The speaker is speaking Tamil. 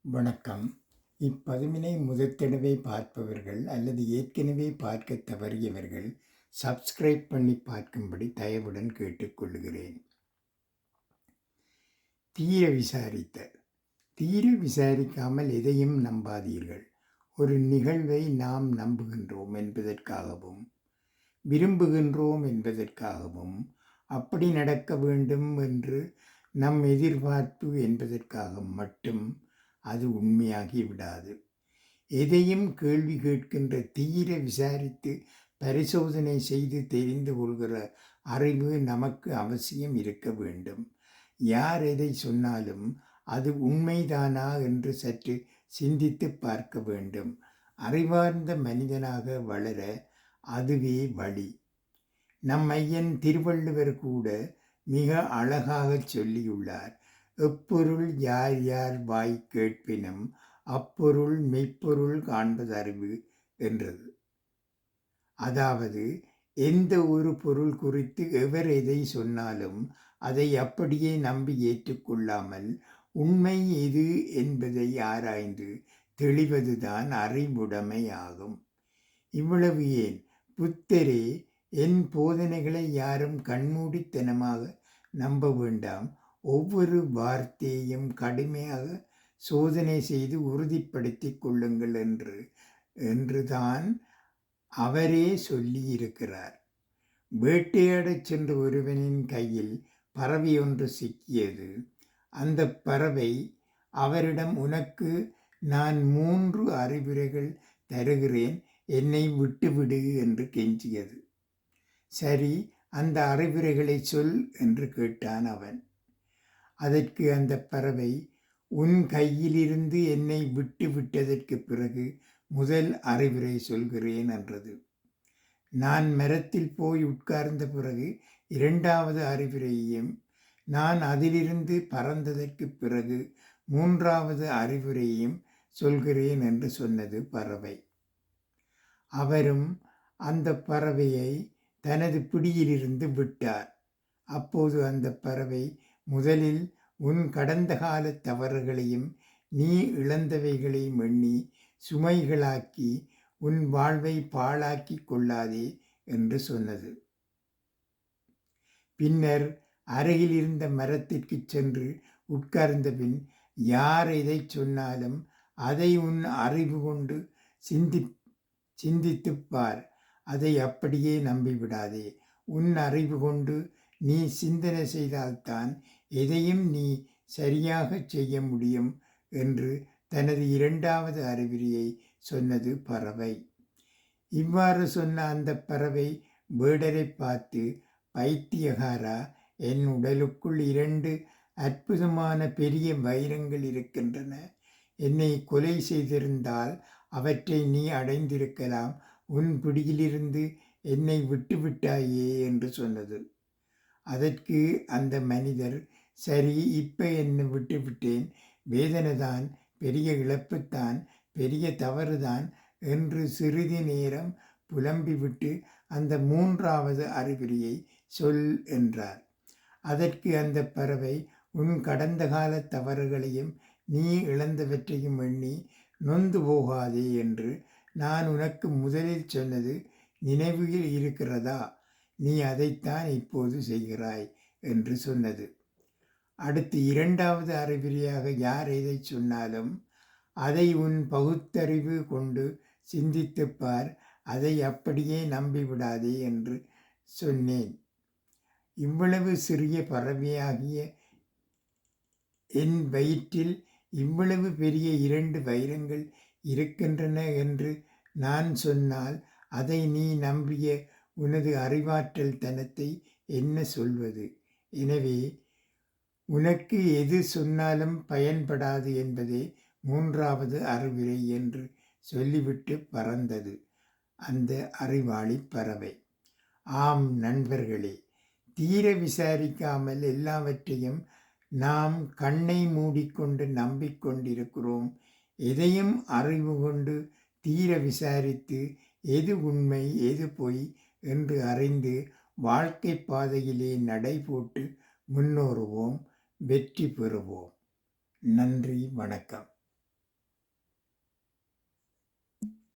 வணக்கம். இப்பதிவினை முதற்தடவை பார்ப்பவர்கள் அல்லது ஏற்கனவே பார்க்க தவறியவர்கள் சப்ஸ்கிரைப் பண்ணி பார்க்கும்படி தயவுடன் கேட்டுக்கொள்கிறேன். தீர விசாரித்தல். தீர விசாரிக்காமல் எதையும் நம்பாதீர்கள். ஒரு நிகழ்வை நாம் நம்புகின்றோம் என்பதற்காகவும் விரும்புகின்றோம் என்பதற்காகவும் அப்படி நடக்க வேண்டும் என்று நம் எதிர்பார்ப்பு என்பதற்காக மட்டும் அது உண்மையாகி விடாது. எதையும் கேள்வி கேட்கின்ற தீர விசாரித்து பரிசோதனை செய்து தெரிந்து கொள்கிற அறிவு நமக்கு அவசியம் இருக்க வேண்டும். யார் எதை சொன்னாலும் அது உண்மைதானா என்று சற்று சிந்தித்து பார்க்க வேண்டும். அறிவார்ந்த மனிதனாக வளர அதுவே வழி. நம் ஐயன் திருவள்ளுவர் கூட மிக அழகாக சொல்லியுள்ளார். எப்பொருள் யார் யார் வாய் கேட்பினும் அப்பொருள் மெய்ப்பொருள் காண்பதறிவு என்றது. அதாவது எந்த ஒரு பொருள் குறித்து எவர் எதை சொன்னாலும் அதை அப்படியே நம்பி ஏற்றுக்கொள்ளாமல் உண்மை எது என்பதை ஆராய்ந்து தெளிவதுதான் அறிவுடைமை ஆகும். இவ்வளவு ஏன், புத்தரே என் போதனைகளை யாரும் கண்மூடித்தனமாக நம்ப வேண்டாம், ஒவ்வொரு வார்த்தையையும் கடுமையாக சோதனை செய்து உறுதிப்படுத்தி கொள்ளுங்கள் என்றுதான் அவரே சொல்லியிருக்கிறார். வேட்டையாடச் சென்ற ஒருவனின் கையில் பறவை ஒன்று சிக்கியது. அந்த பறவை அவரிடம், உனக்கு நான் 3 அறிவுரைகள் தருகிறேன், என்னை விட்டுவிடு என்று கெஞ்சியது. சரி, அந்த அறிவுரைகளை சொல் என்று கேட்டான் அவன். அதற்கு அந்த பறவை, உன் கையிலிருந்து என்னை விட்டு விட்டதற்கு பிறகு முதல் அறிவுரை சொல்கிறேன் என்றது. நான் மரத்தில் போய் உட்கார்ந்த பிறகு 2வது அறிவுரையையும், நான் அதிலிருந்து பறந்ததற்கு பிறகு 3வது அறிவுரையையும் சொல்கிறேன் என்று சொன்னது பறவை. அவரும் அந்த பறவையை தனது பிடியிலிருந்து விட்டார். அப்போது அந்த பறவை, முதலில் உன் கடந்த கால தவறுகளையும் நீ இழந்தவைகளையும் எண்ணி சுமைகளாக்கி உன் வாழ்வை பாழாக்கி கொள்ளாதே என்று சொன்னது. பின்னர் அருகில் இருந்த மரத்திற்கு சென்று உட்கார்ந்த பின், யார் எதை சொன்னாலும் அதை உன் அறிவு கொண்டு சிந்தித்துப்பார், அதை அப்படியே நம்பிவிடாதே. உன் அறிவு கொண்டு நீ சிந்தனை செய்தால்தான் எதையும் நீ சரியாக செய்ய முடியும் என்று தனது 2வது அறிவுரையை சொன்னது பறவை. இவ்வாறு சொன்ன அந்த பறவை வேடரை பார்த்து, பைத்தியகாரா, என் உடலுக்குள் 2 அற்புதமான பெரிய வைரங்கள் இருக்கின்றன. என்னை கொலை செய்திருந்தால் அவற்றை நீ அடைந்திருக்கலாம். உன் பிடியிலிருந்து என்னை விட்டுவிட்டாயே என்று சொன்னது. அதற்கு அந்த மனிதர், சரி, இப்ப என்னை விட்டுவிட்டேன், வேதனைதான், பெரிய இழப்புத்தான், பெரிய தவறுதான் என்று சிறிது நேரம் புலம்பிவிட்டு அந்த 3வது அறிகுறியை சொல் என்றார். அதற்கு அந்த பறவை, உன் கடந்த கால தவறுகளையும் நீ இழந்தவற்றையும் எண்ணி நொந்து போகாதே என்று நான் உனக்கு முதலில் சொன்னது நினைவில் இருக்கிறதா? நீ அதைத்தான் இப்போது செய்கிறாய் என்று சொன்னது. அடுத்து 2வது அறிகுறியாக, யார் எதை சொன்னாலும் அதை உன் பகுத்தறிவு கொண்டு சிந்தித்துப்பார், அதை அப்படியே நம்பிவிடாதே என்று சொன்னேன். இவ்வளவு சிறிய பறவையாகிய என் வயிற்றில் இவ்வளவு பெரிய 2 வைரங்கள் இருக்கின்றன என்று நான் சொன்னால் அதை நீ நம்பிய உனது அறிவாற்றல் தனத்தை என்ன சொல்வது? எனவே உனக்கு எது சொன்னாலும் பயன்படாது என்பதே 3வது அறிவுரை என்று சொல்லிவிட்டு பறந்தது அந்த அறிவாளி பறவை. ஆம் நண்பர்களே, தீர விசாரிக்காமல் எல்லாவற்றையும் நாம் கண்ணை மூடிக்கொண்டு நம்பிக்கொண்டிருக்கிறோம். எதையும் அறிவு கொண்டு தீர விசாரித்து எது உண்மை எது பொய் என்று அறிந்து வாழ்க்கை பாதையிலே நடை போட்டு முன்னேறுவோம், வெற்றி பெறுவோம். நன்றி, வணக்கம்.